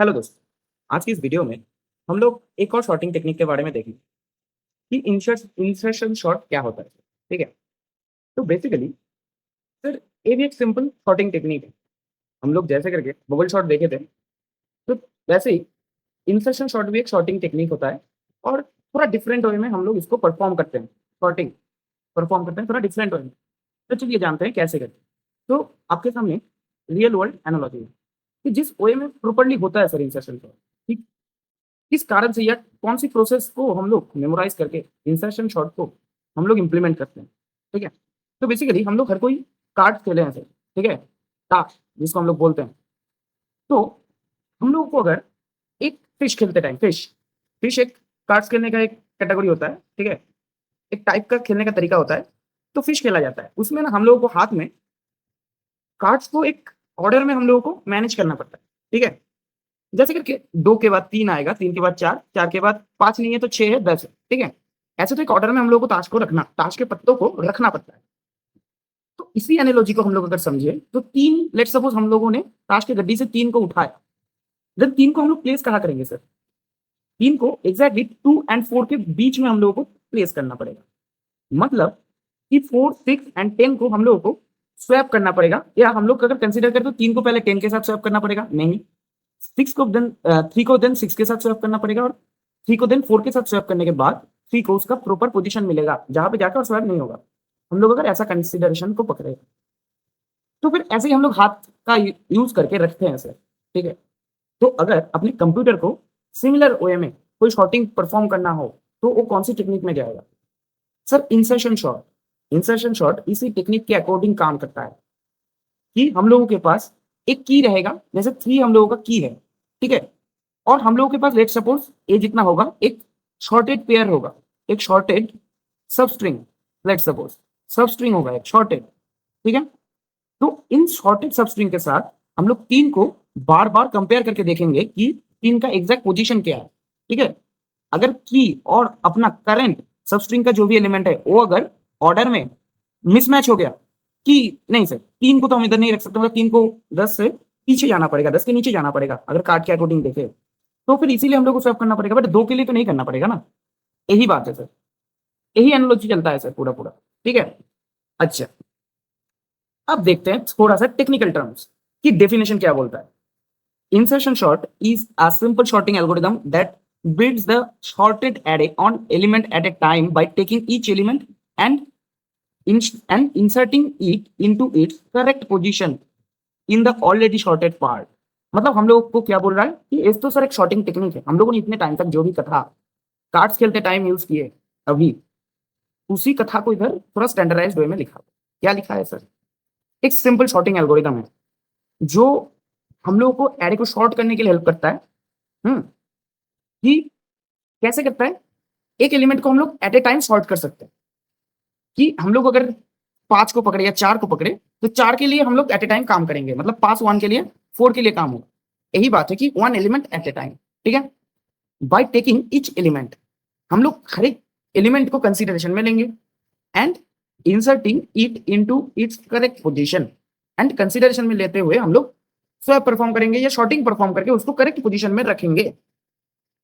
Hello दोस्तों। आज की इस वीडियो में हम लोग एक और शॉर्टिंग टेक्निक के बारे में देखेंगे कि इंसर्शन शॉर्ट क्या होता है। ठीक है। तो बेसिकली सर ये भी एक सिंपल शॉर्टिंग टेक्निक है। हम लोग जैसे करके बबल शॉट देखे थे, तो वैसे ही इंसर्शन शॉट भी एक शॉर्टिंग टेक्निक होता है और थोड़ा डिफरेंट वे में हम लोग इसको परफॉर्म करते हैं। शॉर्टिंग परफॉर्म करते हैं थोड़ा डिफरेंट वे में। तो चलिए जानते हैं कैसे करते हैं। तो आपके सामने रियल वर्ल्ड एनालॉजी है कि जिस वे में प्रॉपर्ली होता है सर इंसर्शन शॉट, ठीक, किस कारण से या कौन सी प्रोसेस को हम लोग मेमोराइज करके इंसर्शन शॉट को हम लोग इंप्लीमेंट करते हैं। ठीक है। तो बेसिकली हम लोग हर कोई कार्ड खेले हैं सर। ठीक है। टास्क जिसको हम लोग बोलते हैं। तो हम लोगों को अगर एक फिश खेलते टाइम फिश फिश एक कार्ड्स खेलने का एक कैटेगरी होता है। ठीक है। एक टाइप का खेलने का तरीका होता है। तो फिश खेला जाता है उसमें ना हम लोगों को हाथ में कार्ड्स को एक ऑर्डर में हम लोगों को मैनेज करना पड़ता है। ठीक है। जैसे करके 2 के बाद 3 आएगा, 3 के बाद 4, 4 के बाद 5 नहीं है तो 6 है, 10 है। ठीक है। ऐसे तो एक ऑर्डर में हम लोगों को ताश के पत्तों को रखना पड़ता है। तो इसी एनालॉजी को हम लोग अगर समझे तो 3 लेट्स सपोज हम लोगों ने ताश की गड्डी से 3 को उठाया। देन 3 को हम लोग प्लेस कहाँ करेंगे सर? 3 को एग्जैक्टली 2 एंड 4 के बीच में हम लोगों को प्लेस करना पड़ेगा। मतलब कि 4, 6 एंड 10 को हम लोगों को स्वैप करना पड़ेगा, या हम लोग अगर कंसीडर करें तो 3 को पहले 10 के साथ स्वैप करना पड़ेगा, नहीं 6 को देन 3 को देन 6 के साथ स्वैप करना पड़ेगा, और 3 को देन 4 के साथ स्वैप करने के बाद 3 को उसका प्रॉपर पोजीशन मिलेगा जहां पे जाकर और स्वैप नहीं होगा। हम लोग अगर ऐसा कंसिडरेशन को पकड़े तो फिर ऐसे ही हम लोग हाथ का यूज करके रखते हैं सर। ठीक है। तो अगर अपने कंप्यूटर को सिमिलर वे में कोई शॉर्टिंग परफॉर्म करना हो तो वो कौन सी टेक्निक में जाएगा sir? Insertion shot. Insertion shot इसी टेक्निक के अकॉर्डिंग काम करता है कि हम लोगों के पास एक की रहेगा, जैसे 3 हम लोगों का की है। ठीक है। और हम लोगों के पास लेट सपोज ए जितना होगा एक शॉर्टेड पेयर होगा, एक शॉर्टेड सब स्ट्रिंग, लेट सपोज सब स्ट्रिंग होगा एक शॉर्टेड। ठीक है। तो इन शॉर्टेड सब स्ट्रिंग के साथ हम लोग 3 को बार बार कंपेयर करके देखेंगे कि 3 का एग्जैक्ट पोजीशन क्या है। ठीक है। अगर की और अपना करंट सब स्ट्रिंग का जो भी एलिमेंट है वो अगर ऑर्डर में मिसमैच हो गया कि नहीं सर 3 को तो हम इधर नहीं रख सकते, मतलब 3 को 10 से पीछे जाना पड़ेगा, 10 के नीचे जाना पड़ेगा अगर कार्ड के अकॉर्डिंग देखे, तो फिर इसीलिए हम लोग को स्वैप करना पड़ेगा। बट 2 के लिए तो नहीं करना पड़ेगा ना। यही बात है सर। यही एनालॉजी चलता है सर पूरा पूरा। ठीक है। अच्छा, अब देखते हैं थोड़ा सा टेक्निकल टर्म्स की डेफिनेशन क्या बोलता है। Insertion sort is a simple sorting algorithm that builds the sorted array on element at a time by taking each element and and inserting it into its correct position in the already sorted part। मतलब हम लोग को क्या बोल रहा है कि इस तो सर एक शॉर्टिंग टेक्निक है। हम लोगों ने इतने टाइम तक जो भी कथा कार्ड्स खेलते टाइम यूज किए, अभी उसी कथा को इधर थोड़ा स्टैंडर्डाइज्ड वे में लिखा। क्या लिखा है सर? एक सिंपल शॉर्टिंग एल्गोरिदम है जो हम लोगों को एरे को शॉर्ट करने के लिए हेल्प करता है। कि कैसे करता है? एक एलिमेंट को हम लोग एट ए टाइम सॉर्ट कर सकते हैं कि हम लोग अगर 5 को पकड़े या 4 को पकड़े तो 4 के लिए हम लोग एट ए टाइम काम करेंगे, मतलब पास 1 के लिए 4 के लिए काम होगा। यही बात है कि 1 एलिमेंट एट ए टाइम। ठीक है। बाय टेकिंग ईच एलिमेंट, हम लोग हर एक एलिमेंट को कंसिडरेशन में लेंगे and inserting it into its correct position, and consideration में लेते हुए हम लोग स्वैप परफॉर्म करेंगे या शॉर्टिंग परफॉर्म करके उसको करेक्ट पोजीशन में रखेंगे।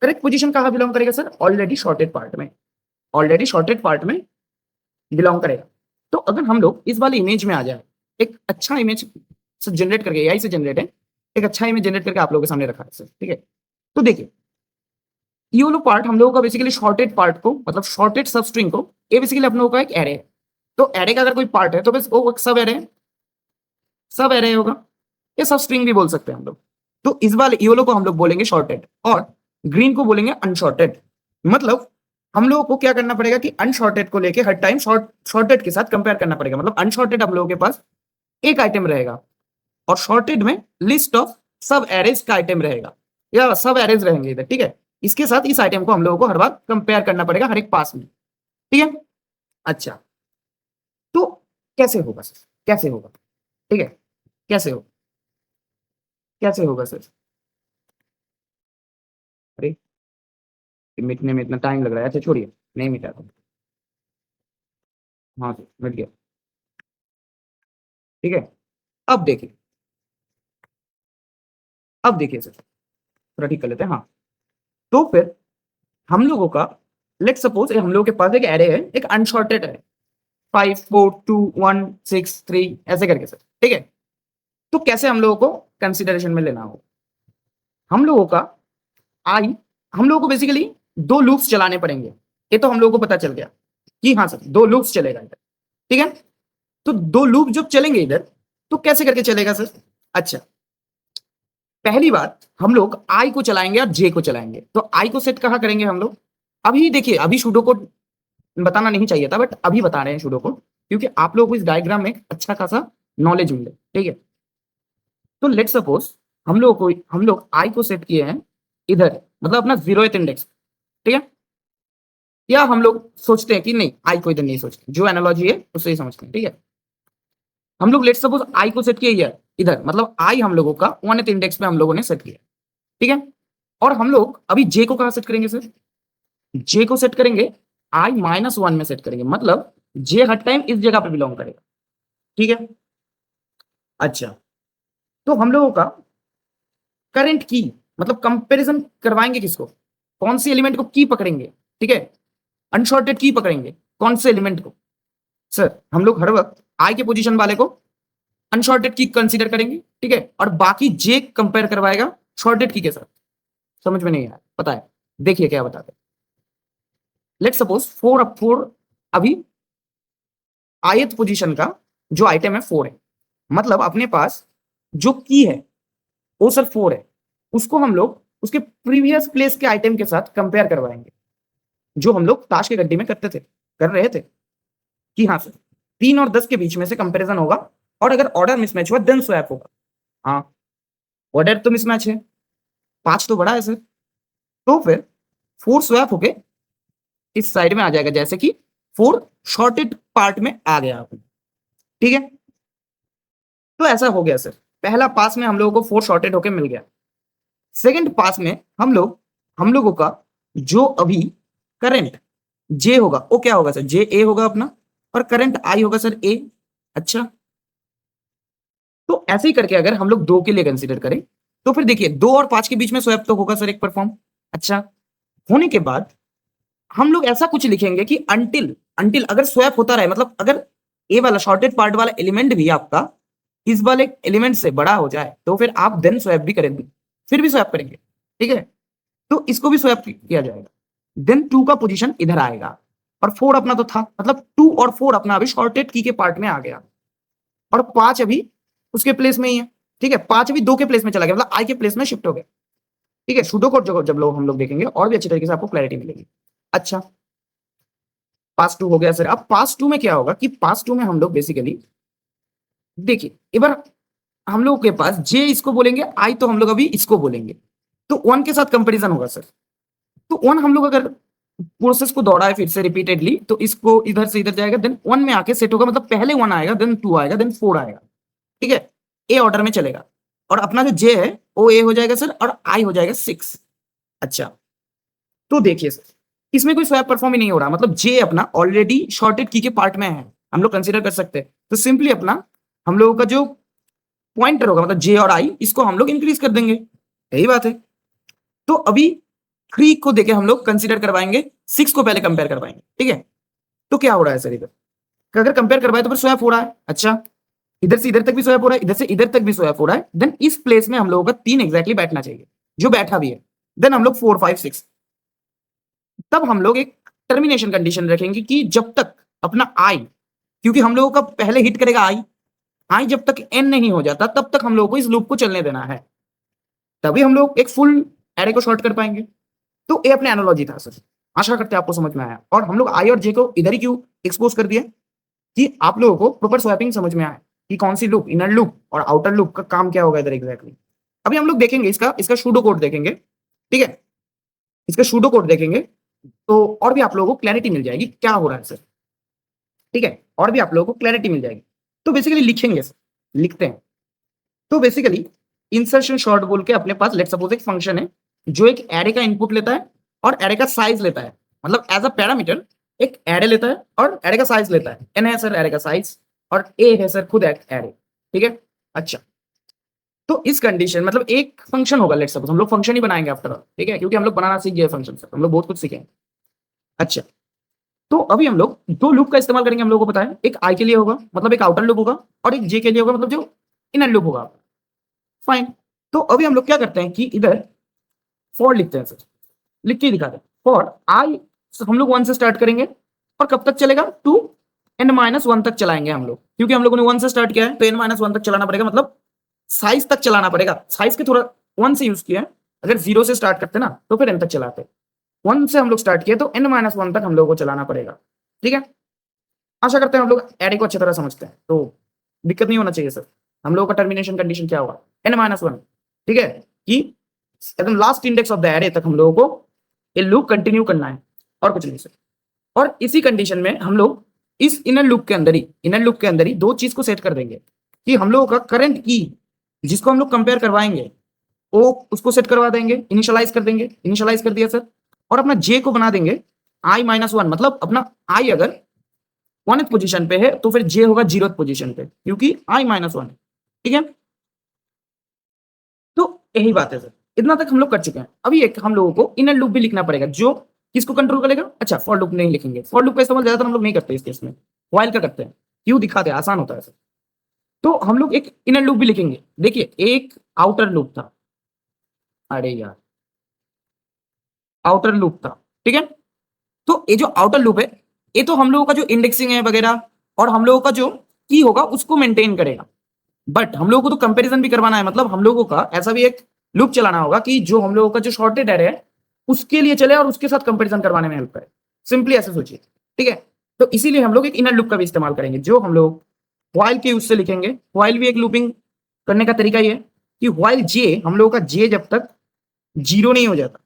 करेक्ट पोजीशन कहां बिलोंग करेगा सर? ऑलरेडी शॉर्टेड पार्ट में। ऑलरेडी शॉर्टेड पार्ट में बिलोंग करेगा। तो अगर हम लोग इस वाली इमेज में आ जाए, एक अच्छा इमेज जनरेट करके, एआई से जनरेट है, एक अच्छा इमेज जनरेट करके आप लोगों के सामने रखा है सर। ठीक है। तो देखिए ये वाला पार्ट हम लोगों का बेसिकली शॉर्टेड पार्ट को, मतलब शॉर्टेड सब स्ट्रिंग को, ये बेसिकली हम लोगों का एक एरे है। तो एरे का अगर कोई पार्ट है तो बस वो सब एरे, सब एरे होगा। ये सब स्ट्रिंग भी बोल सकते हैं हम लोग। तो इस वाले योलो को हम लोग बोलेंगे शॉर्टेड और ग्रीन को बोलेंगे अनशॉर्टेड। मतलब हम लोगों को क्या करना पड़ेगा कि अनशॉर्टेड को लेके हर टाइम शॉर्टेड के साथ कंपेयर करना पड़ेगा। मतलब अनशॉर्टेड हम लोगों के पास एक आइटम रहेगा और शॉर्टेड में लिस्ट ऑफ सब एरेज का आइटम रहेगा, या सब एरेज रहेंगे इधर। ठीक है। इसके साथ इस आइटम को हम लोगों को हर बार कंपेयर करना पड़ेगा हर एक पास में। ठीक है। अच्छा, तो कैसे होगा सर? कैसे होगा? ठीक है। कैसे होगा? कैसे होगा सर? अरे मिटने में इतना टाइम लग रहा है। अच्छा छोड़िए, नहीं मिटा तो। हाँ सर मिट गया। ठीक है। अब देखिए, अब देखिए सर, थोड़ा ठीक कर लेते हैं। हाँ, तो फिर हम लोगों का लेट सपोज हम लोगों के पास एक एरे है, एक अनसॉर्टेड है, 5 4 2 1 6 3 ऐसे करके सर, ठीक है। तो कैसे हम लोगों को कंसिडरेशन में लेना हो, हम लोगों का आई, हम लोगों को बेसिकली दो लूप्स चलाने पड़ेंगे। ये तो हम लोगों को पता चल गया कि हाँ सर दो लूप्स चलेगा इधर, ठीक है। तो दो लूप जब चलेंगे इधर तो कैसे करके चलेगा सर? अच्छा, पहली बात हम लोग आई को चलाएंगे और जे को चलाएंगे। तो आई को सेट कहाँ करेंगे हम लोग? अभी देखिए, अभी सुडो को बताना नहीं चाहिए था, बट अभी बता रहे हैं सुडो को, क्योंकि आप लोगों को इस डायग्राम में अच्छा खासा नॉलेज मिले, ठीक है। तो लेट सपोज हम लोग आई को सेट किए हैं इधर, मतलब अपना 0th इंडेक्स, ठीक है। या हम लोग सोचते हैं कि नहीं, आई को इधर नहीं सोचते, जो एनालॉजी है उससे ही समझते हैं, ठीक है। हम लोग लेट सपोज आई को सेट किया इधर, मतलब आई हम लोगों का 1th इंडेक्स पे हम लोगों ने सेट किया, ठीक है। और हम लोग अभी जे को कहां सेट करेंगे सर? जे को सेट करेंगे i-1 में सेट करेंगे, मतलब जे हर टाइम इस जगह पे बिलोंग करेगा, ठीक है। अच्छा, तो हम लोगों का करंट की, मतलब कंपैरिजन करवाएंगे किसको? कौन सी एलिमेंट को की पकड़ेंगे, ठीक है। अनसॉर्टेड की पकड़ेंगे, कौन से एलिमेंट को? सर हम लोग हर वक्त आई के पोजीशन वाले को अनसॉर्टेड की कंसीडर करेंगे, ठीक है, और बाकी जे कंपेयर करवाएगा शॉर्टेड की के साथ। समझ में नहीं आया? पता है, देखिए क्या बताते हैं। लेट सपोज 4 अभी ith पोजीशन का जो आइटम है 4 है, मतलब अपने पास जो की है वो सर 4 है, उसको हम लोग उसके प्रीवियस प्लेस के आइटम के साथ कंपेयर करवाएंगे, जो हम लोग ताश के गड्डी में कर रहे थे कि हाँ सर 3 और 10 के बीच में से कंपैरिजन होगा, और अगर ऑर्डर मिसमैच हुआ देन स्वैप होगा। हाँ, ऑर्डर तो मिसमैच है, 5 तो बड़ा है सर, तो फिर 4 स्वैप होके इस साइड में आ जाएगा, जैसे कि 4 शॉर्टेड पार्ट में आ गया आपने, ठीक है। तो ऐसा हो गया सर, पहला पास में हम लोगों को 4 शॉर्टेड होके मिल गया। सेकंड पास में हम लोगों का जो अभी करंट जे होगा वो क्या होगा सर? जे ए होगा अपना, और करंट आई होगा सर ए। अच्छा, तो ऐसे ही करके अगर हम लोग 2 के लिए कंसीडर करें तो फिर देखिए 2 और 5 के बीच में स्वैप तो होगा सर एक परफॉर्म। अच्छा, होने के बाद हम लोग ऐसा कुछ लिखेंगे कि अंटिल अंटिल अगर स्वैप होता रहे, मतलब अगर ए वाला शॉर्टेड पार्ट वाला एलिमेंट भी आपका इस वाले एलिमेंट से बड़ा हो जाए तो फिर आप देन स्वैप भी करेंगे, फिर भी स्वैप करेंगे, ठीक है। तो इसको भी स्वैप किया जाएगा, देन 2 का पोजीशन इधर आएगा, और 4 अपना तो था, मतलब 2 और 4 अपना अभी शॉर्टेड की के पार्ट में आ गया, और 5 अभी उसके प्लेस में ही है, ठीक है। 5 अभी 2 के प्लेस में चला गया, मतलब आई के प्लेस में शिफ्ट हो गया, ठीक है। सुडो कोड जब लोग हम लोग देखेंगे और भी अच्छी तरीके से आपको क्लैरिटी मिलेगी। अच्छा, पास 2 हो गया सर। अब पास 2 में क्या होगा कि पास 2 में हम लोग बेसिकली देखिए एक बार हम लोग के पास जे इसको बोलेंगे, आई तो हम लोग अभी इसको बोलेंगे, तो 1 के साथ कंपैरिजन होगा सर। तो 1 हम लोग अगर प्रोसेस को दौड़ा है फिर से रिपीटेडली, तो इसको इधर से इधर जाएगा, देन 1 में आके सेट होगा, मतलब पहले 1 आएगा, देन 2 आएगा, देन 4 आएगा, ठीक है। ए ऑर्डर में चलेगा, और अपना जो जे है वो ए हो जाएगा सर, और आई हो जाएगा 6। अच्छा, तो देखिए सर इसमें कोई स्वैप परफॉर्म ही नहीं हो रहा, मतलब जे अपना ऑलरेडी शॉर्टेड की के पार्ट में है, हम लोग कंसीडर कर सकते हैं। तो सिंपली अपना हम लोगों का जो पॉइंटर होगा, मतलब जे और आई, इसको हम लोग इंक्रीज कर देंगे, यही बात है। तो अभी 3 को देके हम लोग कंसीडर करवाएंगे, 6 को पहले कंपेयर करवाएंगे, ठीक है। तो क्या हो रहा है सर इधर? अगर कंपेयर करवाए तो फिर स्वैप हो रहा है। अच्छा, इधर से इधर तक भी स्वैप हो रहा है, इधर से इधर तक भी स्वैप हो रहा है, देन इस प्लेस में हम लोगों का 3 एग्जैक्टली बैठना चाहिए, जो बैठा भी है। देन हम लोग 4 5 6, तब हम लोग एक टर्मिनेशन कंडीशन रखेंगे कि जब तक अपना आई, क्योंकि हम लोगों का पहले हिट करेगा आई, आई जब तक एन नहीं हो जाता तब तक हम लोगों को इस लूप को चलने देना है, तभी हम लोग एक फुल एरे को शॉर्ट कर पाएंगे। तो ये अपने एनालॉजी था सर, आशा करते हैं आपको समझ में आया। और हम लोग आई और जे को इधर ही क्यों एक्सपोज कर दिया कि आप लोगों को प्रॉपर स्वैपिंग समझ में आए कि कौन सी लूप, इनर लूप और आउटर लूप का काम क्या होगा इधर एग्जैक्टली। अभी हम लोग देखेंगे इसका सूडो कोड देखेंगे, ठीक है। इसका सूडो कोड देखेंगे तो और भी आप लोगों को क्लैरिटी मिल जाएगी क्या हो रहा है सर, ठीक है, और भी आप लोगों को क्लैरिटी मिल जाएगी। तो बेसिकली लिखेंगे सर, लिखते हैं। तो बेसिकली इंसर्शन शॉर्ट बोल के अपने पास लेट सपोज एक फंक्शन है जो एक एरे का इनपुट लेता है और एरे का साइज लेता है, मतलब एज अ पैरामीटर एक एरे लेता है और एरे का साइज लेता है। एन है सर एरे का साइज, और ए है सर खुद एरे, ठीक है। अच्छा, तो इस कंडीशन मतलब एक फंक्शन होगा, लेट्स सपोज हम लोग फंक्शन ही बनाएंगे आफ्टर ऑल, ठीक है, क्योंकि हम लोग बनाना सीख गए फंक्शन से, हम लोग बहुत कुछ सीखे। अच्छा, तो अभी हम लोग दो लूप का इस्तेमाल करेंगे, हम लोगों को पता है, एक आई के लिए होगा मतलब एक आउटर लूप होगा, और एक जे के लिए होगा मतलब जो इनर लूप होगा। फाइन। तो अभी हम लोग क्या करते हैं कि इधर फॉर लिखते हैं सर, लिख के दिखाते हैं फॉर आई, हम लोग 1 से स्टार्ट करेंगे और कब तक चलेगा, टू n-1 तक चलाएंगे हम लोग, क्योंकि हम लोगों ने 1 से स्टार्ट किया है तो n-1 तक चलाना पड़ेगा, मतलब साइज तक चलाना पड़ेगा। साइज के थोड़ा 1 से यूज किया है, अगर 0 से स्टार्ट करते ना तो फिर n तक चलाते, 1 से हम लोग स्टार्ट किए तो n-1 तक हम लोग को चलाना पड़ेगा। ठीक है, आशा करते हैं हम लोग एरे को अच्छी तरह समझते हैं, तो दिक्कत नहीं होना चाहिए सर। हम लोगों का टर्मिनेशन कंडीशन क्या होगा, n-1, ठीक है, कि एकदम last index of the array तक हम लोगों को ये लूप कंटिन्यू करना है और कुछ नहीं सर। और इसी कंडीशन में हम लोग इस इनर लूप के अंदर ही दो चीज को सेट कर देंगे कि हम लोगों का करंट की जिसको हम लोग कंपेयर करवाएंगे वो उसको सेट करवा देंगे, इनिशियलाइज कर देंगे, इनिशियलाइज कर दिया सर। और अपना जे को बना देंगे i-1, मतलब अपना आई अगर 1th पोजीशन पे है तो फिर जे होगा 0th पोजीशन पे, क्योंकि i-1। ठीक है, तो यही बात है सर, इतना तक हम लोग कर चुके हैं। अभी एक हम लोगों को इनर लूप भी लिखना पड़ेगा जो किसको कंट्रोल करेगा। अच्छा, फॉर लूप नहीं लिखेंगे, फॉर लूप का इस्तेमाल ज्यादातर हम लोग नहीं करते इस केस में, व्हाइल का करते हैं, क्यों दिखाते हैं, आसान होता है सर। तो हम लोग एक इनर लूप भी लिखेंगे। देखिए, एक आउटर लूप था, अरे यार आउटर लूप था, ठीक है। तो ये जो आउटर लूप है ये तो हम लोगों का जो इंडेक्सिंग है वगैरह और हम लोगों का जो की होगा उसको मेंटेन करेगा, बट हम लोगों को तो कंपैरिजन भी करवाना है, मतलब हम लोगों का ऐसा भी एक लूप चलाना होगा कि जो हम लोगों का जो शॉर्टेड एरे है उसके लिए चले और उसके साथ कंपैरिजन करवाने में हेल्प करे। सिंपली ऐसे सोचिए, ठीक है। तो इसीलिए हम लोग एक इनर लूप का भी इस्तेमाल करेंगे, जो हम लोग व्हाइल के यूज से लिखेंगे। व्हाइल भी एक लूपिंग करने का तरीका ये है कि व्हाइल जे, हम लोगों का जे जब तक 0 नहीं हो जाता,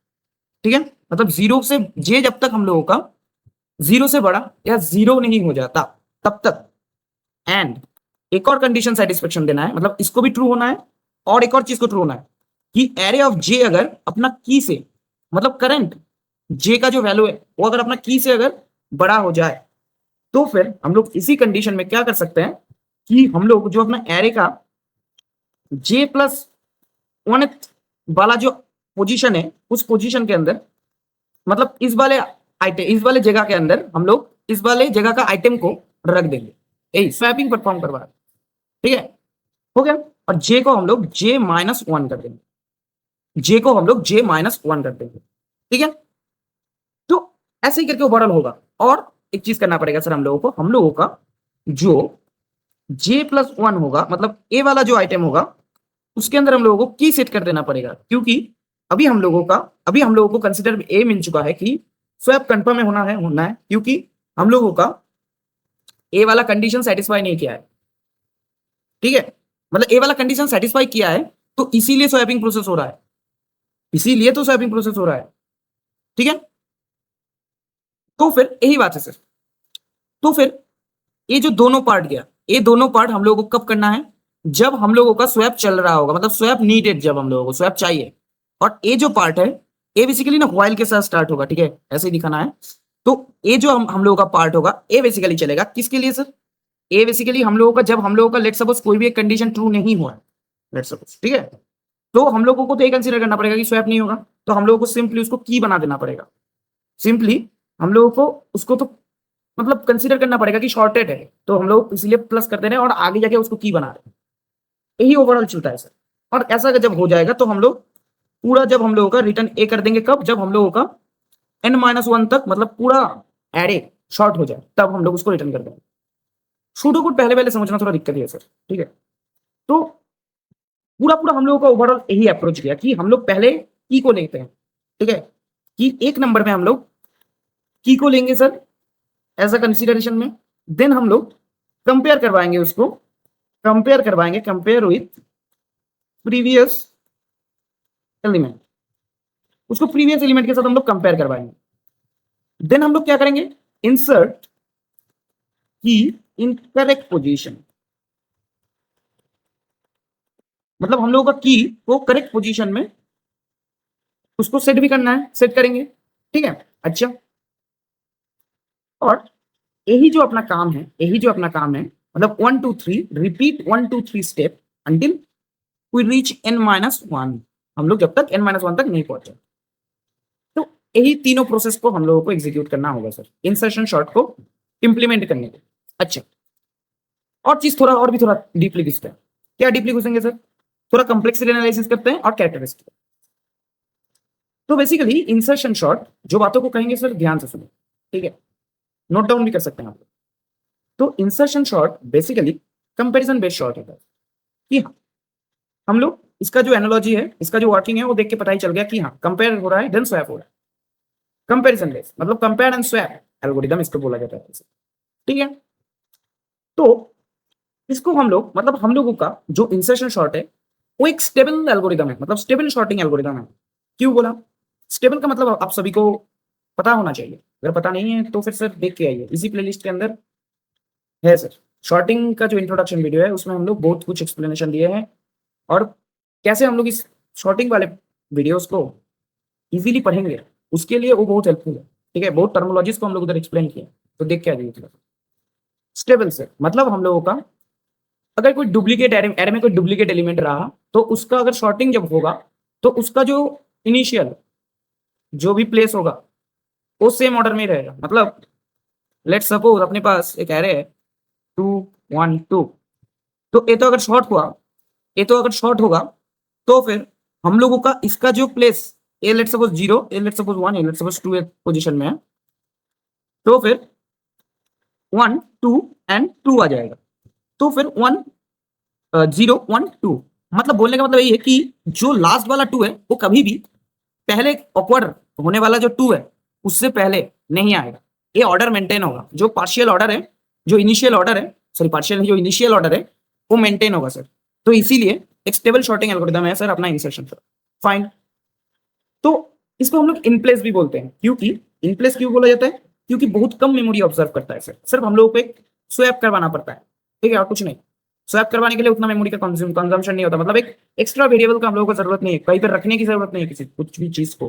ठीक है, मतलब 0 से जे जब तक हम लोगों का 0 से बड़ा या 0 नहीं हो जाता तब तक। एंड एक और कंडीशन सेटिस्फेक्शन देना है, मतलब इसको भी ट्रू होना है और एक और चीज को ट्रू होना है कि एरे ऑफ जे अगर अपना की से, मतलब करंट जे का जो वैल्यू है वो अगर अपना की से अगर बड़ा हो जाए तो फिर हम लोग इसी कंडीशन में क्या कर सकते हैं कि हम लोग जो अपना एरे का जे प्लस 1 वाला जो पोजीशन है उस पोजीशन के अंदर, मतलब इस वाले आइटम, इस वाले जगह के अंदर हम लोग इस वाले जगह का आइटम को रख देंगे, यही स्वैपिंग परफॉर्म करवा, ठीक है, हो गया। और जे को हम लोग j-1 कर देंगे, जे को हम लोग j-1 कर देंगे, ठीक है। तो ऐसे ही करके ओवरऑल होगा। और एक चीज करना पड़ेगा सर हम लोगों को, हम लोगों का जो j+1 होगा, मतलब ए वाला जो आइटम होगा उसके अंदर हम लोगों को की सेट कर देना पड़ेगा, क्योंकि अभी हम लोगों को कंसिडर ए मिल चुका है कि स्वैप कंफर्म में होना है, क्योंकि हम लोगों का ए वाला कंडीशन सेटिस्फाई नहीं किया है, ठीक है, मतलब ए वाला कंडीशन सेटिस्फाई किया है तो इसीलिए स्वैपिंग प्रोसेस हो रहा है, इसीलिए तो स्वैपिंग प्रोसेस हो रहा है, ठीक है। तो फिर यही बात है सर। तो फिर ये जो दोनों पार्ट गया, ये दोनों पार्ट हम लोगों को कब करना है, जब हम लोगों का स्वैप चल रहा होगा, मतलब स्वैप नीडेड, जब हम लोगों को स्वैप चाहिए। और ये जो पार्ट है ये बेसिकली ना व्हाइल के साथ स्टार्ट होगा, ठीक है, ऐसे ही दिखाना है। तो ये जो हम लोगों का पार्ट होगा ये बेसिकली चलेगा किसके लिए सर, ये बेसिकली हम लोगों का जब हम लोगों का लेट सपोज कोई भी एक कंडीशन ट्रू नहीं हुआ है, लेट सपोज, ठीक है, तो हम लोगों को तो ये कंसीडर करना पड़ेगा कि स्वैप नहीं होगा, तो हम लोगों को सिंपली उसको की बना देना पड़ेगा। सिंपली हम लोगों को उसको तो मतलब कंसीडर करना पड़ेगा कि शॉर्टेड है, तो हम लोग इसलिए प्लस कर दे रहे हैं और आगे जाके उसको की बना रहे हैं, यही ओवरऑल चलता है सर। और ऐसा जब हो जाएगा तो हम लोग पूरा, जब हम लोगों का रिटर्न ए कर देंगे, कब, जब हम लोगों का n-1 तक मतलब पूरा एरे शॉर्ट हो जाए तब हम लोग उसको रिटर्न कर देंगे। शूडो कोड पहले पहले समझना थोड़ा दिक्कत है सर, ठीक है। तो पूरा पूरा हम लोगों का ओवरऑल यही अप्रोच किया कि हम लोग पहले की को लेते हैं, ठीक है, कि एक नंबर में हम लोग की को लेंगे सर एज अ कंसिडरेशन में, देन हम लोग कंपेयर करवाएंगे उसको, कंपेयर विथ प्रीवियस एलिमेंट, उसको प्रीवियस एलिमेंट के साथ हम लोग कंपेयर करवाएंगे। देन हम लोग क्या करेंगे, इंसर्ट की इन करेक्ट पोजीशन, मतलब हम लोगों का की को करेक्ट पोजीशन में उसको सेट भी करना है, सेट करेंगे, ठीक है। अच्छा, और यही जो अपना काम है, मतलब 1 2 3 repeat 1 2 3 step until we reach n-1, हम लोग जब तक n-1 तक नहीं पहुंचे। तो यही तीनों प्रोसेस को हम लोगों को एग्जीक्यूट करना होगा सर इंसर्शन शॉर्ट को इंप्लीमेंट करने के लिए। अच्छा, और चीज थोड़ा और भी थोड़ा डीपली घुसते हैं। क्या डीपली घुसेंगे सर? थोड़ा कॉम्प्लेक्सिटी एनालिसिस करते हैं और कैरेक्टरिस्टिक। तो बेसिकली इंसर्शन शॉर्ट जो बातों को कहेंगे सर ध्यान से सुनो, ठीक है, नोट डाउन भी कर सकते हैं आप लोग। तो insertion short basically comparison based short होता है कि हाँ, हम लोग इसका जो एनालॉजी है, इसका जो वर्किंग है वो देख के पता ही चल गया कि हाँ कंपेयर हो रहा है देन स्वैप हो रहा है। कंपैरिजन बेस्ड मतलब कंपेयर एंड स्वैप एल्गोरिदम इसको बोला जाता है, ठीक है। तो इसको हम लोग मतलब हम लोगों का जो इंसर्शन शॉर्ट है वो एक स्टेबल एल्गोरिदम है, मतलब स्टेबल शॉर्टिंग एल्गोरिदम है। क्यों बोला स्टेबल का मतलब? आप सभी को पता होना चाहिए, अगर पता नहीं है तो फिर सर देख के आइए, इसी प्लेलिस्ट के अंदर है सर शॉर्टिंग का जो इंट्रोडक्शन वीडियो है, उसमें हम लोग बहुत कुछ एक्सप्लेनेशन दिए हैं और कैसे हम लोग इस शॉर्टिंग वाले वीडियोस को इजीली पढ़ेंगे उसके लिए वो बहुत हेल्पफुल है, ठीक है। बहुत टर्मोलॉजीज को हम लोग उधर एक्सप्लेन किए, तो देख के आ जाइए। स्टेबल से मतलब हम लोगों का अगर कोई डुप्लीकेट एरे में कोई डुप्लीकेट एलिमेंट रहा तो उसका अगर शॉर्टिंग जब होगा तो उसका जो इनिशियल जो भी प्लेस होगा वो सेम ऑर्डर में रहेगा। मतलब लेट्स सपोज अपने पास एक एरे है 2 1 2, तो ये तो अगर शॉर्ट हुआ, ये तो अगर शॉर्ट होगा तो फिर हम लोगों का इसका जो place a let's suppose 0, A let's suppose 1, A let's suppose 2 position में है, तो फिर 1 2 एंड 2 आ जाएगा। तो फिर 1 0 1 2 मतलब बोलने का मतलब यही है कि जो लास्ट वाला 2 है वो कभी भी पहले ऑकवर्ड होने वाला जो 2 है उससे पहले नहीं आएगा। ये ऑर्डर मेंटेन होगा, जो पार्शियल ऑर्डर है, जो इनिशियल ऑर्डर है, सॉरी पार्शियल जो इनिशियल ऑर्डर है वो मेंटेन होगा सर। तो इसीलिए एक स्टेबल शॉर्टिंग एल्गोरिदम है सर अपना इंसर्शन सर। फाइन, तो इसको हम लोग इन प्लेस भी बोलते हैं। क्योंकि इन प्लेस क्यों बोला जाता है? क्योंकि बहुत कम मेमोरी ऑब्जर्व करता है सर, सिर्फ हम लोगों को एक स्वैप करवाना पड़ता है, ठीक है, और कुछ नहीं। स्वैप करवाने के लिए उतना मेमोरी का कंजम्पशन नहीं होता, मतलब एक एक्स्ट्रा वेरिएबल का हम लोगों को जरूरत नहीं है, कहीं पर रखने की जरूरत नहीं है किसी कुछ भी चीज को।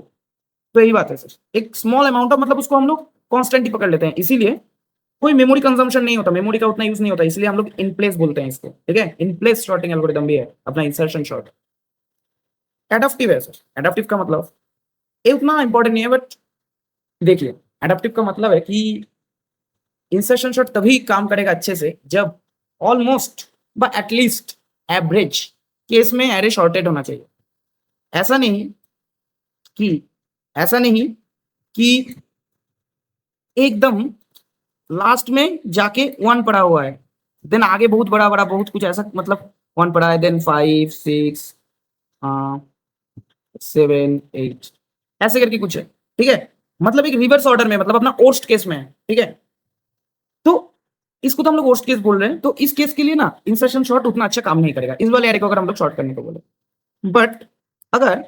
तो यही बात है सर, एक स्मॉल अमाउंट ऑफ मतलब उसको हम लोग कॉन्स्टेंट ही पकड़ लेते हैं, इसीलिए कोई मेमोरी कंजम्पशन नहीं होता, मेमोरी का उतना यूज नहीं होता, इसलिए हम लोग इन प्लेस बोलते हैं इसको, ठीक है। इन प्लेस शॉर्टिंग एल्गोरिदम भी है अपना इंसर्शन शॉर्ट। एडाप्टिव है सर, एडाप्टिव का मतलब ये उतना इंपॉर्टेंट नहीं है, बट देखिए एडाप्टिव का मतलब है कि इंसर्शन शॉर्ट तभी काम करेगा अच्छे से जब ऑलमोस्ट व एटलीस्ट एवरेज केस में एरे शॉर्टेड होना चाहिए। ऐसा नहीं कि ऐसा नहीं कि एकदम लास्ट में जाके 1 पड़ा हुआ है देन आगे बहुत बड़ा बड़ा बहुत कुछ ऐसा, मतलब 1 पड़ा है देन 5 6 7 8 ऐसे करके कुछ है, ठीक है। मतलब एक रिवर्स ऑर्डर में, मतलब अपना वर्स्ट केस में है, ठीक है। तो इसको तो हम लोग वर्स्ट केस बोल रहे हैं, तो इस केस के लिए ना इंसर्शन शॉर्ट उतना अच्छा काम नहीं करेगा, इस वाले एरे को अगर हम लोग शॉर्ट करने को बोले। बट अगर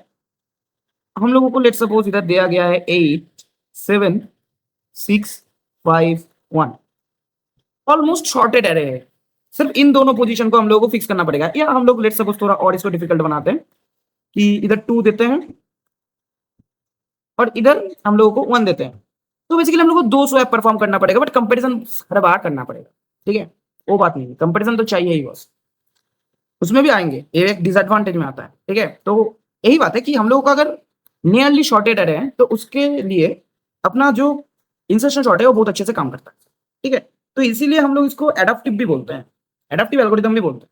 हम लोगों को लेट सपोज इधर दिया गया है 8 7 6 5 1, ऑलमोस्ट शॉर्टेड एरे है, सिर्फ इन दोनों पोजीशन को हम लोगों को फिक्स करना पड़ेगा। या हम लोग लेट सपोज थोड़ा और इसको डिफिकल्ट बनाते हैं कि इधर 2 देते हैं और इधर हम लोगों को 1 देते हैं। तो बेसिकली हम लोग को 2 स्वैप परफॉर्म करना पड़ेगा, बट कंपैरिजन हर बार करना पड़ेगा, ठीक है। वो बात नहीं है, कंपैरिजन तो चाहिए ही बस, उसमें भी आएंगे, ये एक डिसएडवांटेज में आता है, ठीक है। तो यही बात है कि हम लोगों का अगर नियरली शॉर्टेड एरे है तो उसके लिए अपना जो इंसर्शन शॉर्ट है वो बहुत अच्छे से काम करता है, ठीक है। तो इसीलिए हम लोग इसको एडाप्टिव भी बोलते हैं, एडाप्टिव एल्गोरिदम भी बोलते हैं।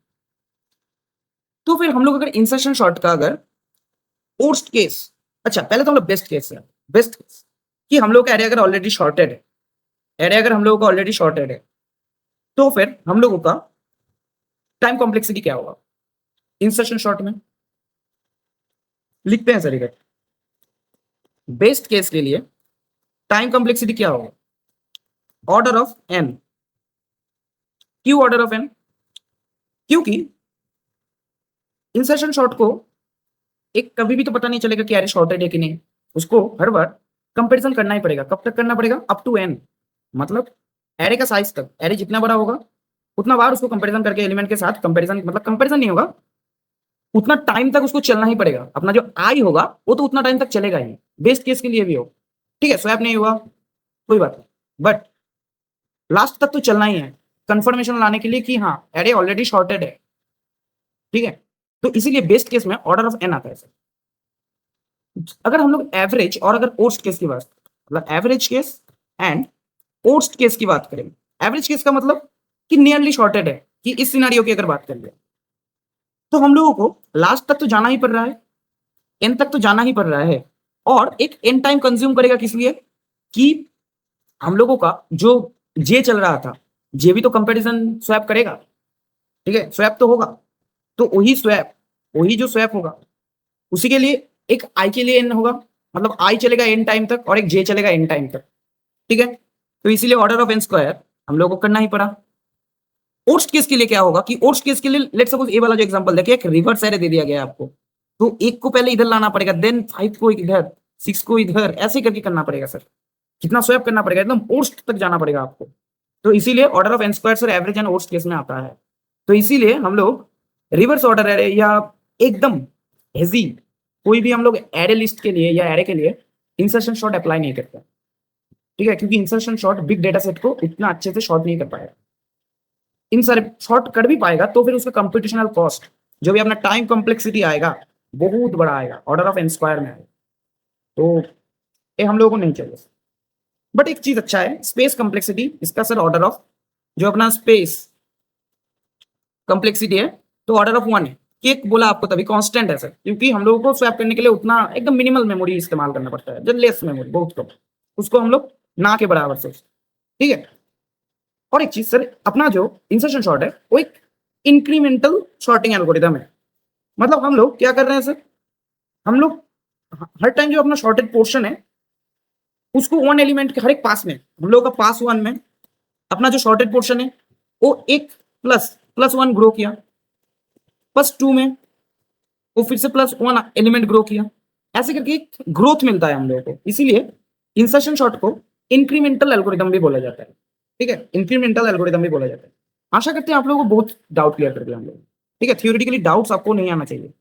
तो फिर हम लोग अगर इंसर्शन शॉर्ट का अगर वर्स्ट केस, अच्छा पहले तो हम लोग बेस्ट केस है, बेस्ट केस कि हम लोग का एरे अगर ऑलरेडी शॉर्टेड है, एरे अगर हम लोगों का ऑलरेडी शॉर्टेड है, तो फिर हम लोगों का टाइम कॉम्प्लेक्सिटी क्या होगा इंसर्शन शॉर्ट में? लिखते हैं सर इधर, बेस्ट केस के लिए टाइम कॉम्प्लेक्सिटी क्या होगा? Order of n. क्यों ऑर्डर ऑफ एन? क्योंकि इंसर्शन शॉर्ट को एक कभी भी तो पता नहीं चलेगा कि एरे शॉर्टेड है कि नहीं, उसको हर बार कंपैरिजन करना ही पड़ेगा। कब तक करना पड़ेगा? अप टू एन, मतलब एरे का साइज तक, एरे जितना बड़ा होगा उतना बार उसको कंपैरिजन करके एलिमेंट के साथ कंपैरिजन, मतलब कंपैरिजन नहीं होगा, उतना टाइम तक उसको चलना ही पड़ेगा। अपना जो आई होगा वो तो उतना टाइम तक चलेगा ही, बेस्ट केस के लिए भी हो, ठीक है। स्वैप नहीं हुआ कोई बात नहीं, बट लास्ट तक तो चलना ही है कंफर्मेशन लाने के लिए कि हाँ एरे ऑलरेडी शॉर्टेड है, ठीक है। तो इसीलिए बेस्ट केस में ऑर्डर ऑफ एन आता है सर। अगर हम लोग एवरेज और अगर वर्स्ट केस की बात, मतलब average case and worst case की बात करें, एवरेज केस का मतलब कि नियरली शॉर्टेड है, कि इस सिनारियो की अगर बात करें तो हम लोगों को लास्ट तक तो जाना ही पड़ रहा है, एन तक तो जाना ही पड़ रहा है, और एक एन टाइम कंज्यूम करेगा किस लिए कि हम लोगों का जो जे चल रहा था, जे भी तो कंपैरिजन स्वैप करेगा, ठीक है, स्वैप तो होगा, तो वही जो स्वैप होगा उसी के लिए एक आई के लिए एन होगा, मतलब आई चलेगा एन टाइम तक और एक जे चलेगा एन टाइम तक, ठीक है। तो इसीलिए ऑर्डर ऑफ एन स्क्वायर हम लोगों को करना ही पड़ा। वर्स्ट केस के लिए क्या होगा कि वर्स्ट केस के लिए लेट्स सपोज ए वाला जो एग्जांपल देखिए, एक रिवर्स एरे दे दिया गया आपको, तो एक को पहले इधर लाना पड़ेगा, देन 5 को इधर, 6 को इधर, ऐसे करके करना पड़ेगा सर, कितना स्वैप करना पड़ेगा, एकदम वर्स्ट तक जाना पड़ेगा आपको। तो इसीलिए order of n square sir average and worst case में आता है। तो इसीलिए हम लोग रिवर्स ऑर्डर एरे या एकदम हेजी कोई भी हम लोग एरे लिस्ट के लिए या एरे के लिए इंसर्शन शॉर्ट अप्लाई नहीं करते, ठीक है, क्योंकि insertion short big data set को इतना अच्छे से शॉर्ट नहीं कर पाएगा। इन सारे शॉर्ट कर भी पाएगा तो फिर उसका कंप्यूटेशनल कॉस्ट, जो भी अपना टाइम कॉम्प्लेक्सिटी आएगा, बहुत बड़ा आएगा, ऑर्डर ऑफ एन स्क्वायर में आएगा, तो ये हम लोगों को नहीं चाहिए। बट एक चीज अच्छा है, स्पेस कॉम्प्लेक्सिटी इसका सर ऑर्डर ऑफ, जो अपना स्पेस कॉम्प्लेक्सिटी है तो ऑर्डर ऑफ 1 है। केक बोला आपको तभी कांस्टेंट है सर, क्योंकि हम लोगों को स्वैप करने के लिए उतना एकदम मिनिमल मेमोरी इस्तेमाल करना पड़ता है, जब लेस मेमोरी बहुत कम, उसको हम लोग ना के बराबर से, ठीक है। और एक चीज सर, अपना जो इंसर्शन शॉर्ट है वो एक इंक्रीमेंटल शॉर्टिंग एल्गोरिदम है। मतलब हम लोग क्या कर रहे हैं सर, हम लोग हर टाइम जो अपना शॉर्टेड पोर्शन है उसको वन एलिमेंट के हर एक पास में, हम लोग का पास 1 में अपना जो शॉर्टेड पोर्शन है वो एक प्लस 1 ग्रो किया, प्लस 2 में वो फिर से प्लस 1 एलिमेंट ग्रो किया, ऐसे करके एक ग्रोथ मिलता है हम लोगों को। इसीलिए इंसर्शन शॉर्ट को इंक्रीमेंटल एल्गोरिदम भी बोला जाता है, ठीक है, इंक्रीमेंटल एल्गोरिदम भी बोला जाता है। आशा करते हैं आप लोगों को बहुत डाउट क्लियर कर दिया हम लोग, ठीक है। थियोरेटिकली डाउट्स आपको नहीं आना चाहिए,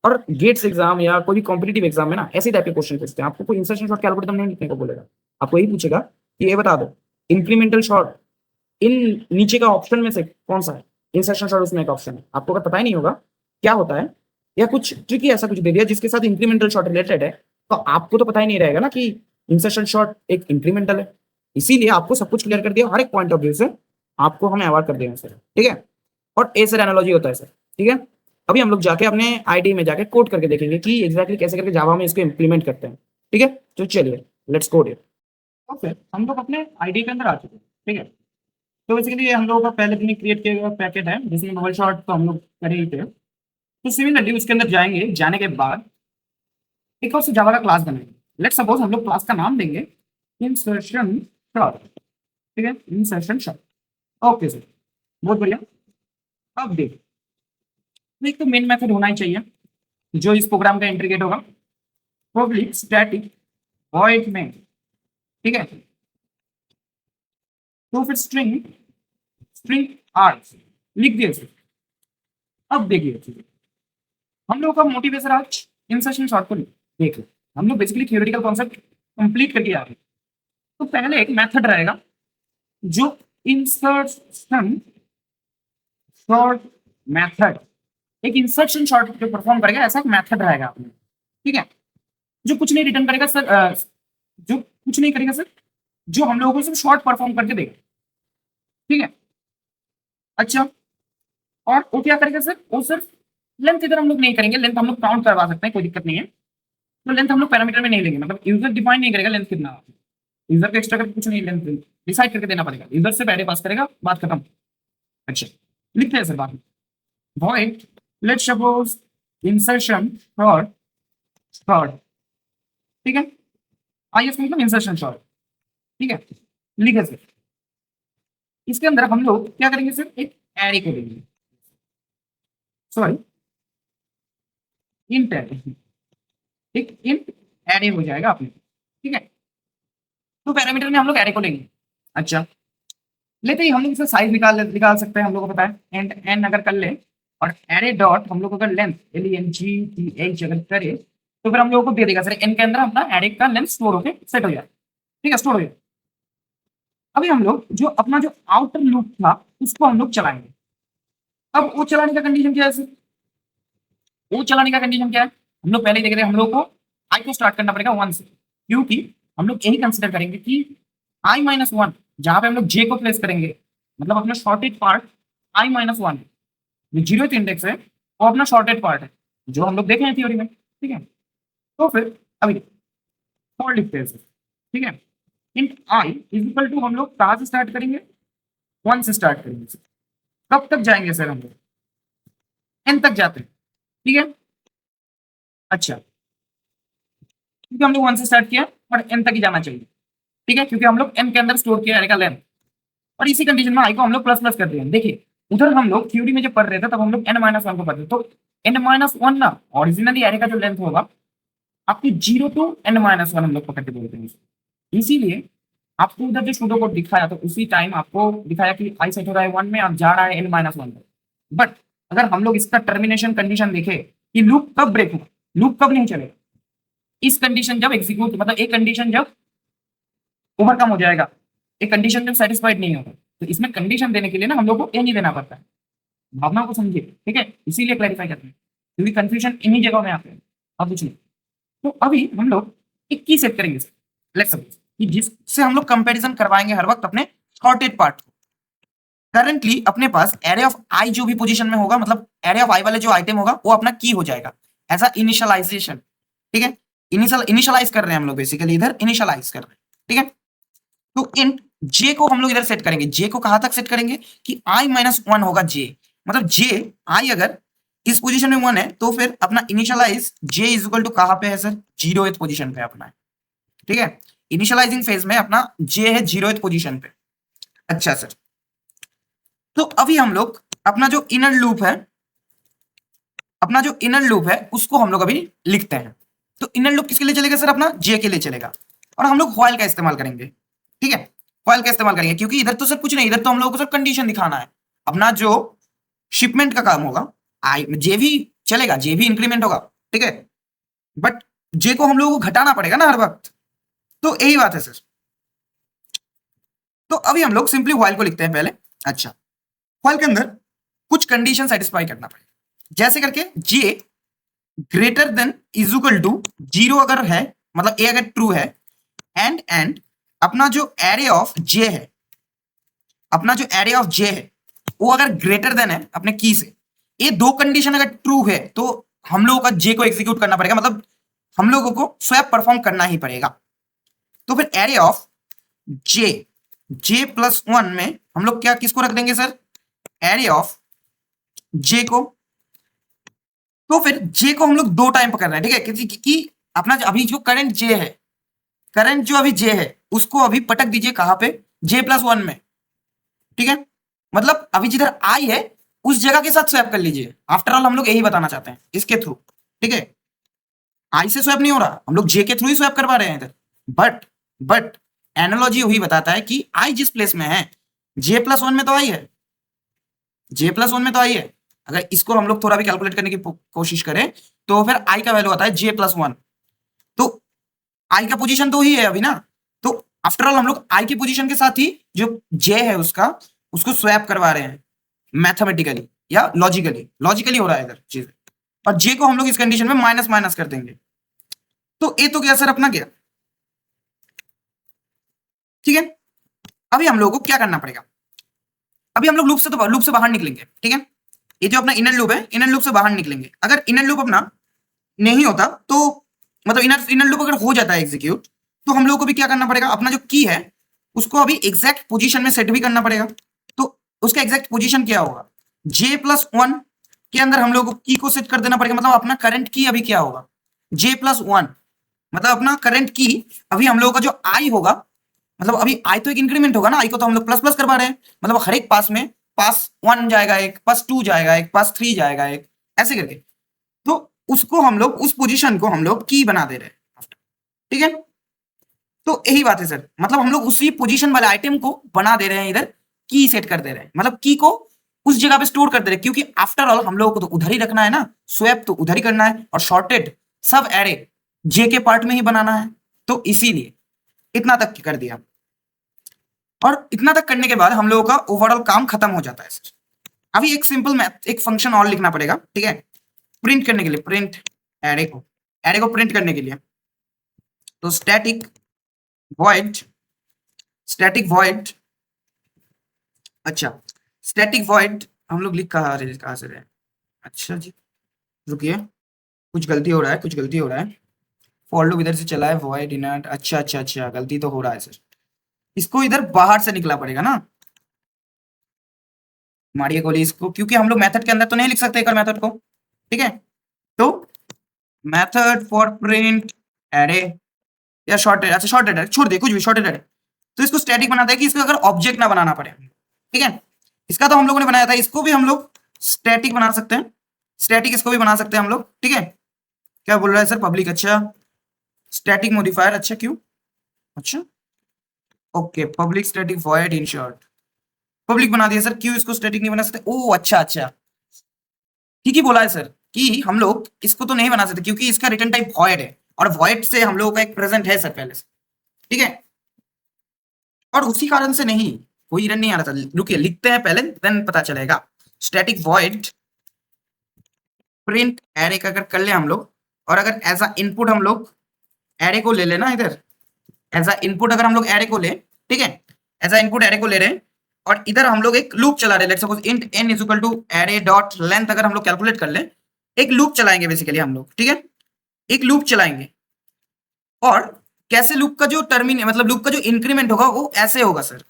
और गेट्स एग्जाम या कोई भी कॉम्पिटिटिव एग्जाम में ना ऐसे टाइप के क्वेश्चन पूछते हैं, आपको कोई इंसर्शन शॉर्ट का एल्गोरिदम नहीं लिखने को बोलेगा, आपको यही पूछेगा कि ये बता दो इंक्रीमेंटल शॉर्ट इन नीचे का ऑप्शन में से कौन सा है, इंसर्शन शॉर्ट उसमें एक ऑप्शन है, आपको अगर पता ही नहीं होगा क्या होता है, या कुछ ट्रिकी ऐसा कुछ दे दिया जिसके साथ इंक्रीमेंटल शॉर्ट रिलेटेड है, तो आपको तो पता ही नहीं रहेगा ना कि इंसर्शन शॉर्ट एक इंक्रीमेंटल है। इसीलिए आपको सब कुछ क्लियर कर दिया, हर एक पॉइंट ऑफ व्यू से आपको हम अवॉइड कर देंगे सर, ठीक है। और ए सर एनालॉजी होता है सर, ठीक है। अभी हम लोग जाके अपने आईडी में जाके कोड करके देखेंगे कि एग्जैक्टली कैसे करके जावा में इसको इंप्लीमेंट करते हैं, ठीक है। तो चलिए लेट्स कोड इट। तो फिर हम लोग अपने आईडी के अंदर आ चुके हैं, ठीक है। तो बेसिकली ये हम लोगों का पहले दिन क्रिएट किया हुआ पैकेट है जिसमें बबल शॉट तो हम लोग कर ही थे। तो सिमिलरली उसके अंदर जाएंगे, जाने के बाद एक और से जावा का क्लास बनाएंगे। लेट्स सपोज हम लोग क्लास का नाम देंगे इंसर्शन शॉट, ठीक है, इंसर्शन शॉट। ओके सर, बहुत बढ़िया। अब देख, एक तो मेन मेथड होना ही चाहिए जो इस प्रोग्राम का इंटीग्रेट होगा, पब्लिक स्टैटिक वॉइड मेन, ठीक है। तो फिर स्ट्रिंग स्ट्रिंग आर्ग्स लिख दिए सर। अब देखिए हम लोग का मोटिवेशन आज इंसर्शन शॉर्ट को देख लो, हम लोग बेसिकली थियोरेटिकल कॉन्सेप्ट कंप्लीट करके आ रहे हैं। तो पहले एक मेथड रहेगा जो इंसर्शन शॉर्ट मेथड, एक इंसर्शन शॉर्ट जो परफॉर्म करेगा, ऐसा एक मेथड रहेगा अपने, ठीक है, जो कुछ नहीं रिटर्न करेगा सर, जो कुछ नहीं करेगा सर, जो हम लोगों को सिर्फ शॉर्ट परफॉर्म करके देगा, ठीक है। अच्छा, और वो क्या करेगा सर, वो सिर्फ लेंथ इधर हम लोग नहीं करेंगे, लेंथ हम लोग काउंट करवा सकते हैं, कोई दिक्कत नहीं है। तो लेंथ हम लोग पैरामीटर में नहीं लेंगे, मतलब यूजर डिफाइन नहीं करेगा लेंथ कितना, यूजर को एक्स्ट्रा करके कुछ नहीं लेंथ डिसाइड करके देना पड़ेगा, यूजर से पहले पास करेगा, बात खत्म। अच्छा, लिखते हैं सर बाद में, void let's suppose insertion short short, ठीक है, आइए इसका मतलब इंसर्शन शॉर्ट, ठीक है, लिखे सर। इसके अंदर हम लोग क्या करेंगे सर, एक एरे को देंगे, सॉरी इंट एरे, एक इंट एरे हो जाएगा अपने, ठीक है। तो पैरामीटर में हम लोग एरे को लेंगे। अच्छा, लेते ही हम लोग इसका साइज निकाल सकते हैं, हम लोग को पता है एंड एन अगर कर ले, और एरे डॉट हम लोग अगर लेंथ LENGTH अगर करे तो फिर हम लोगों को दे देगा सर एन के अंदर अपना एरे का लेंथ स्टोर होके सेट हो जाए, ठीक है, स्टोर हो जाए। अभी हम लोग जो अपना जो आउटर लूप था उसको हम लोग चलाएंगे। अब वो चलाने का कंडीशन क्या है सर, ओ चलाने का कंडीशन क्या है, हम लोग पहले ही देख रहे हैं, हम लोग को आई को स्टार्ट करना पड़ेगा 1 से, क्योंकि हम लोग यही कंसिडर करेंगे कि i-1 जहां पे हम लोग j को प्लेस करेंगे, मतलब अपना शॉर्टेड पार्ट i-1 जो जीरोथ इंडेक्स है वो अपना शॉर्टेड पार्ट है, जो हम लोग देखे हैं थ्योरी में, ठीक है। तो फिर अभी फॉर लिखते हैं, ठीक है। Int i is equal to, हम लोग कहां से स्टार्ट करेंगे, 1 से स्टार्ट करेंगे। कब तक जाएंगे सर हम लोग, n तक जाते हैं, ठीक है। अच्छा, क्योंकि हम लोग 1 से स्टार्ट किया और n तक ही जाना चाहिए, ठीक है, क्योंकि हम लोग n के अंदर स्टोर किया एरे का लेंथ, और इसी कंडीशन में i को हम लोग प्लस प्लस कर दिए। देखिए उधर हम लोग थ्योरी में जब पढ़ रहे थे तब हम लोग n-1 को पढ़ते, तो n-1 ना ओरिजिनली एरे का जो लेंथ होगा आपकी 0 टू n-1 हम लोग पकड़ के बोलते हैं। इसीलिए आपको उधर जो सूडो कोड दिखाया तो उसी टाइम आपको दिखाया कि i सेट हो रहा है 1 में और जा रहा है n-1 पर। बट अगर हम लोग इसका टर्मिनेशन कंडीशन देखें कि लूप कब ब्रेक होगा, लूप कब नहीं चलेगा, इस कंडीशन जब एग्जीक्यूट, मतलब एक कंडीशन जब ओवरकम हो जाएगा, एक कंडीशन जब सेटिस्फाइड नहीं होगा, तो इसमें कंडीशन देने के लिए ना हम लोग को ए नहीं देना पड़ता है। भावना को समझिए, ठीक है, इसीलिए क्लैरिफाई करते हैं, क्योंकि कंफ्यूजन इन्हीं जगहों में आते हैं। अब कुछ नहीं, तो अभी हम लोग एक की सेट करेंगे लेट्स सपोज कि जिससे हम लोग कंपैरिजन करवाएंगे हर वक्त अपने शॉर्टेड पार्ट को। करंटली अपने पास एरे ऑफ आई जो भी पोजीशन में होगा, मतलब एरे ऑफ आई वाले जो आइटम होगा वो अपना की हो जाएगा एज अ इनिशियलाइजेशन, ठीक है। इनिशियलाइज कर रहे हैं हम लोग, बेसिकली इधर इनिशियलाइज कर रहे हैं, ठीक है। तो इंट जे को हम लोग इधर सेट करेंगे, जे को कहां तक सेट करेंगे कि i-1 होगा जे, मतलब जे आई अगर इस पोजीशन में 1 है तो फिर अपना initialize j is equal to कहां पे है सर, 0th पोजीशन पे अपना है, ठीक है। इनिशियलाइजिंग फेज में अपना जे है 0th पोजीशन पे। अच्छा सर, तो अभी हम लोग अपना जो इनर लूप है, अपना जो इनर लूप है उसको हम लोग अभी लिखते हैं। तो इनर लूप किसके लिए चलेगा सर, अपना जे के लिए चलेगा, और हम लोग व्हाइल का इस्तेमाल करेंगे, ठीक है। व्हाइल का इस्तेमाल करेंगे क्योंकि इधर तो सर कुछ नहीं, इधर तो हम लोगों को सर कंडीशन दिखाना है, अपना जो शिपमेंट का काम होगा, आई जे भी चलेगा, जे भी इंक्रीमेंट होगा, ठीक है, बट जे को हम लोगों को घटाना पड़ेगा ना हर वक्त, तो यही बात है सर। तो अभी हम लोग सिंपली व्हाइल को लिखते हैं पहले। अच्छा, व्हाइल के अंदर कुछ कंडीशन सेटिस्फाई करना पड़ेगा, जैसे करके J greater than is equal to 0 अगर है, मतलब ए अगर ट्रू है, एंड अपना जो एरे ऑफ जे है, अपना जो एरे ऑफ जे है वो अगर ग्रेटर देन है अपने की से, ये दो कंडीशन अगर ट्रू है तो हम लोगों का जे को एग्जीक्यूट करना पड़ेगा, मतलब हम लोगों को स्वैप परफॉर्म करना ही पड़ेगा। तो फिर एरे ऑफ जे, j+1 में हम लोग क्या किसको रख देंगे सर, एरे ऑफ जे को। तो फिर जे को हम लोग दो टाइम पकड़ रहे हैं, ठीक है, कि अपना अभी जो करंट जे है, करंट जो अभी जे है उसको अभी पटक दीजिए कहां पे, j+1 में, ठीक है। मतलब अभी जिधर आई है उस जगह के साथ स्वैप कर लीजिए, आफ्टर ऑल हम लोग यही बताना चाहते हैं इसके थ्रू, ठीक है। आई से स्वैप नहीं हो रहा, हम लोग जे के थ्रू ही स्वैप करवा रहे हैं इधर, बट एनालॉजी वही बताता है कि आई जिस प्लेस में है j+1 में तो आई है, j+1 में तो आई है। अगर इसको हम लोग थोड़ा भी कैलकुलेट करने की कोशिश करें तो फिर आई का वैल्यू आता है j+1, तो आई का पोजीशन तो ही है अभी ना, तो आफ्टर ऑल हम लोग आई की पोजीशन के साथ ही जो जे है उसको स्वैप करवा रहे हैं मैथमेटिकली या लॉजिकली हो रहा है इधर चीज, और जे को हम लोग इस कंडीशन में माइनस माइनस कर देंगे। तो ए तो क्या सर अपना गया, ठीक है। अभी हम लोगों को क्या करना पड़ेगा, अभी हम लोग लूप से बाहर निकलेंगे, ठीक है। ये जो अपना इनर लूप है, इनर लूप से बाहर निकलेंगे। अगर इनर लूप अपना नहीं होता तो, मतलब इनर लूप अगर हो जाता है एग्जीक्यूट, तो हम लोग को भी क्या करना पड़ेगा, अपना जो की है उसको अभी एग्जैक्ट पोजीशन में सेट भी करना पड़ेगा। तो उसका एग्जैक्ट पोजीशन क्या होगा, j+1 के अंदर हम लोग को की को सेट कर देना पड़ेगा, मतलब अपना करंट की अभी क्या होगा, j+1, मतलब अपना करंट की अभी हम लोगों का जो आई होगा, मतलब अभी आई तो एक इंक्रीमेंट होगा ना, आई को तो हम लोग प्लस प्लस करवा रहे हैं, मतलब हर एक पास में पास 1 जाएगा, एक पास 2 जाएगा, एक पास 3 जाएगा, एक ऐसे करके, तो उसको हम लोग उस पोजीशन को हम लोग की बना दे रहे हैं, ठीक है। तो यही बात है सर, मतलब हम लोग उसी पोजीशन वाले आइटम को बना दे रहे हैं, इधर की सेट कर दे रहे हैं, मतलब की को उस जगह पे स्टोर कर दे रहे हैं, क्योंकि आफ्टर ऑल हम लोगों को तो उधर ही रखना है ना, स्वैप तो उधर ही करना है, और शॉर्टेड सब एरे जे के पार्ट में ही बनाना है, तो इसीलिए इतना तक कर दिया, और इतना तक करने के बाद हम लोगों का ओवरऑल काम खत्म हो जाता है सर। अभी एक सिंपल मैथ, एक फंक्शन और लिखना पड़ेगा, ठीक है। प्रिंट करने के लिए, प्रिंट एरे को प्रिंट करने के लिए, तो स्टैटिक वॉइड, अच्छा स्टैटिक वॉइड हम लोग लिख कहाँ से रहे हैं, अच्छा जी रुकिए, कुछ गलती हो रहा है, फॉर लूप इधर से चला है, वॉइड इनट, अच्छा गलती तो हो रहा है सर, इसको इधर बाहर से निकला पड़ेगा ना, मारिए गोली इसको, क्योंकि हम लोग मेथड के अंदर तो नहीं लिख सकते एक मेथड को, ठीक है, तो मेथड फॉर प्रिंट एरे या शॉर्टेड छोड़ दे, कुछ भी शॉर्टेड, तो इसको स्टैटिक बनाता है कि इसको अगर ऑब्जेक्ट ना बनाना पड़े, ठीक है, इसका तो हम लोगों ने बनाया था, इसको भी हम लोग स्टैटिक बना सकते हैं, स्टैटिक इसको भी बना सकते हैं हम लोग, ठीक है, क्या बोल रहा है सर पब्लिक, अच्छा स्टैटिक मॉडिफायर, अच्छा क्यों, अच्छा okay public static void in short, public बना दिया सर, क्यों इसको स्टैटिक नहीं बना सकते, ओ अच्छा ठीक ही बोला है सर कि हम लोग इसको तो नहीं बना सकते क्योंकि इसका रिटर्न टाइप वॉइड है, और वॉइड से हम लोगों का एक प्रेजेंट है सर पहले से, ठीक है, और उसी कारण से नहीं, कोई रन नहीं आ रहा था, रुकिए लिखते हैं पहले देन पता चलेगा, स्टैटिक वॉइड प्रिंट एरे का अगर कर ले हम लोग, और अगर एज अ इनपुट हम लोग एरे को ले लेना इधर, एज अ इनपुट अगर हम लोग एरे को ले, ठीक है, एज अ इनपुट एरे को ले रहे, और इधर हम लोग एक लूप चला रहे, let's suppose int n is equal to array dot length, अगर हम लोग कैलकुलेट कर ले, एक लूप चलाएंगे बेसिकली हम लोग, ठीक है, एक लूप चलाएंगे, और कैसे लूप का जो मतलब लूप का जो इंक्रीमेंट होगा वो ऐसे होगा सर,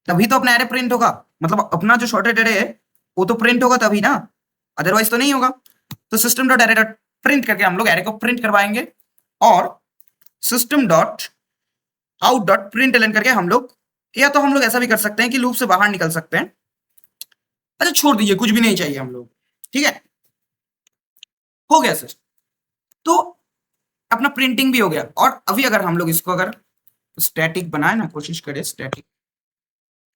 तभी तो अपना एरे प्रिंट होगा, मतलब अपना जो शॉर्टेड एरे है वो तो प्रिंट होगा तभी ना, अदरवाइज तो नहीं होगा, तो system dot array dot print करके हम लोग एरे को प्रिंट करवाएंगे, और system dot out dot println करके हम लोग, या तो हम लोग ऐसा भी कर सकते हैं कि लूप से बाहर निकल सकते हैं, अच्छा छोड़ दीजिए कुछ भी नहीं चाहिए हम लोग, ठीक है, हो गया सर, तो अपना प्रिंटिंग भी हो गया, और अभी अगर हम लोग इसको अगर स्टैटिक बनाए ना, कोशिश करें स्टैटिक,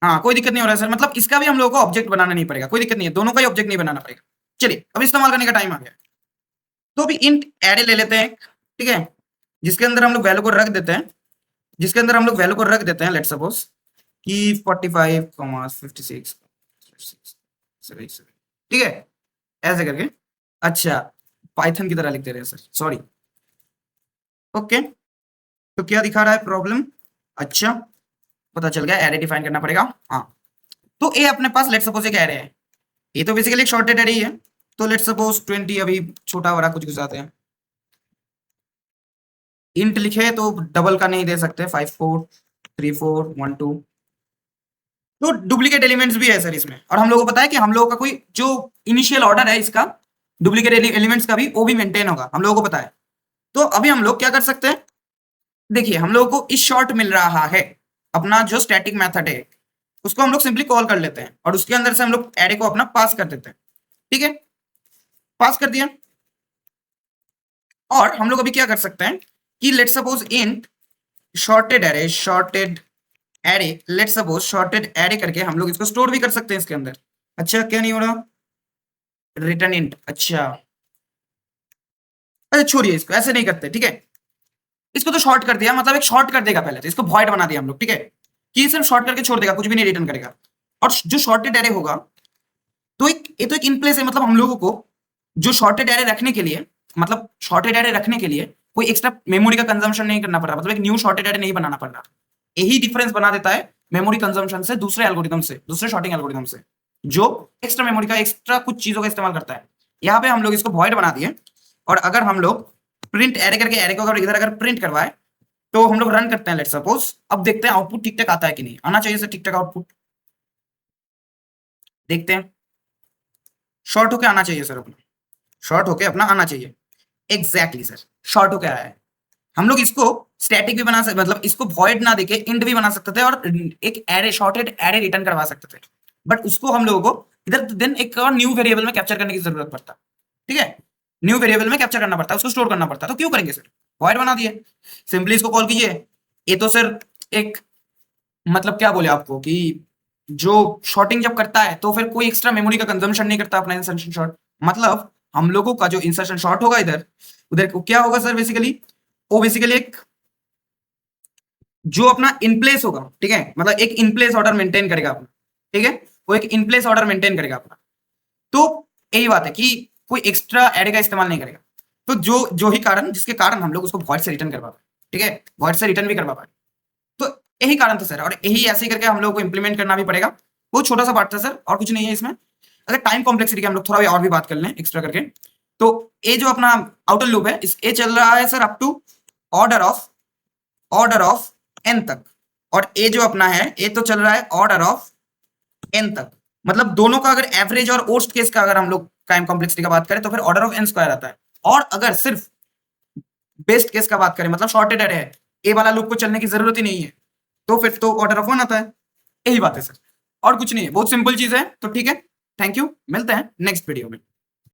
हाँ कोई दिक्कत नहीं हो रहा है सर, मतलब इसका भी हम लोगों को ऑब्जेक्ट बनाना नहीं पड़ेगा, कोई दिक्कत नहीं है, दोनों का ही ऑब्जेक्ट नहीं बनाना पड़ेगा, चलिए अब इस्तेमाल करने का टाइम आ गया, तो अभी इंट एरे ले लेते हैं, ठीक है, जिसके अंदर हम लोग वैल्यू को रख देते हैं, लेट्स सपोज कि 45, 56, ठीक है, ऐसे करके, अच्छा पाइथन की तरह लिख दे रहे हैं सर, सॉरी, ओके, तो क्या दिखा रहा है प्रॉब्लम, अच्छा पता चल गया, एरे डिफाइन करना पड़ेगा, हाँ, तो ए अपने पास लेट्स सपोज एक एरे है, ये तो बेसिकली एक शॉर्टेड एरे ही है, तो लेट्स सपोज 20, अभी छोटा बड़ा कुछ घुसाते हैं, इंट लिखे तो डबल का नहीं दे सकते, 5 4 3 4 1 2, तो डुप्लीकेट एलिमेंट्स भी है सर इसमें, और हम लोगों को पता है कि हम लोगों का कोई जो इनिशियल ऑर्डर है इसका डुप्लीकेट एलिमेंट्स का भी वो भी मेंटेन होगा, हम लोगों को पता है, तो अभी हम लोग क्या कर सकते हैं, देखिए हम लोगों को इस शॉर्ट मिल रहा है, अपना जो स्टैटिक मेथड है उसको हम लोग सिंपली कॉल कर लेते हैं, और उसके अंदर से हम लोग एरे को अपना पास कर देते हैं, ठीक है, पास कर दिया, और हम लोग अभी क्या कर सकते हैं कि let's suppose int shorted array let's suppose shorted array करके हम लोग इसको स्टोर भी कर सकते हैं इसके अंदर, अच्छा क्या नहीं हो रहा, रिटर्न इंट, अच्छा छोड़िए इसको, ऐसे नहीं करते, ठीक है, इसको तो शॉर्ट कर दिया, मतलब एक शॉर्ट कर देगा पहले, तो इसको वॉइड बना दिया हम लोग, ठीक है, कि सिर्फ शॉर्ट करके छोड़ देगा, कुछ भी नहीं रिटर्न करेगा, और जो शॉर्टेड एरे होगा, तो ये तो एक इन प्लेस है, मतलब हम लोगों को जो शॉर्टेड एरे रखने के लिए, मतलब शॉर्टेड एरे रखने के लिए कोई एक्स्ट्रा मेमोरी का कंजम्पशन नहीं करना पड़ रहा, मतलब एक न्यू शॉर्टेड एरे नहीं बनाना पड़ रहा, यही डिफरेंस बना देता है मेमोरी कंजम्पशन से दूसरे एल्गोरिथम से, दूसरे शॉर्टिंग एल्गोरिथम से, जो एक्स्ट्रा मेमोरी का एक्स्ट्रा कुछ चीजों का इस्तेमाल करता है, यहाँ पे हम लोग इसको वॉइड बना दिए, और अगर हम लोग प्रिंट एरे करके एरे को अगर इधर अगर प्रिंट करवाए, तो हम लोग रन करते हैं, लेट्स सपोज, अब देखते हैं आउटपुट ठीक ठाक आता है कि नहीं, आना चाहिए सर ठीक ठाक आउटपुट, देखते हैं, शॉर्ट होके आना चाहिए सर, अपना शॉर्ट होके अपना आना चाहिए, एग्जैक्टली सर शॉर्ट होके आया है, हम लोग इसको स्टैटिक भी बना सकते, मतलब इसको वॉइड ना देके इंट भी बना सकते थे, और एक एरे शॉर्टेड एरे रिटर्न करवा सकते थे, बट उसको हम लोगों को इधर देन एक और न्यू वेरिएबल में कैप्चर करने की जरूरत पड़ता, ठीक है, न्यू वेरिएबल में कैप्चर करना पड़ता, उसको स्टोर करना पड़ता, तो क्यों करेंगे सर, वॉइड बना दिए, सिंपली इसको कॉल कीजिए, ये तो सर एक मतलब क्या बोले आपको कि जो शॉर्टिंग जब करता है तो फिर कोई एक्स्ट्रा मेमोरी का कंजम्पशन नहीं करता अपना इंसर्शन शॉर्ट, मतलब हम लोगों का जो इंसर्शन शॉर्ट होगा इधर उधर को क्या होगा सर, बेसिकली वो बेसिकली एक जो अपना इन प्लेस होगा, ठीक है, मतलब एक इन प्लेस ऑर्डर मेंटेन करेगा अपना, ठीक है, वो एक इन प्लेस ऑर्डर मेंटेन करेगा अपना, तो यही बात है कि कोई एक्स्ट्रा एरे का इस्तेमाल नहीं करेगा। तो जो ही कारण जिसके कारण हम लोग उसको वॉइड से रिटर्न करवा पाए, ठीक है, वॉइड से रिटर्न भी करवा पाए। तो यही कारण था सर, और यही ऐसे ही करके हम लोग को इंप्लीमेंट करना भी पड़ेगा। बहुत छोटा सा पार्ट था सर, और कुछ नहीं है इसमें। अगर टाइम कॉम्प्लेक्सिटी की हम लोग थोड़ा भी और भी बात कर लें एक्स्ट्रा करके, तो ये जो अपना आउटर लूप है ये चल रहा है sir up to order of n तक, और ये जो अपना है ये तो चल रहा है ऑर्डर ऑफ एन तक। मतलब दोनों का अगर एवरेज और वर्स्ट केस का अगर हम लोग टाइम कॉम्प्लेक्सिटी का बात करें तो फिर ऑर्डर ऑफ एन स्क्वायर आता है। और अगर सिर्फ बेस्ट केस का बात करें, मतलब शॉर्टेड एरे है, ए वाला लूप को चलने की जरूरत ही नहीं है, तो फिर तो ऑर्डर ऑफ वन आता है। यही बात है सर, और कुछ नहीं है, बहुत सिंपल चीज है। तो ठीक है, थैंक यू, मिलते हैं नेक्स्ट वीडियो में।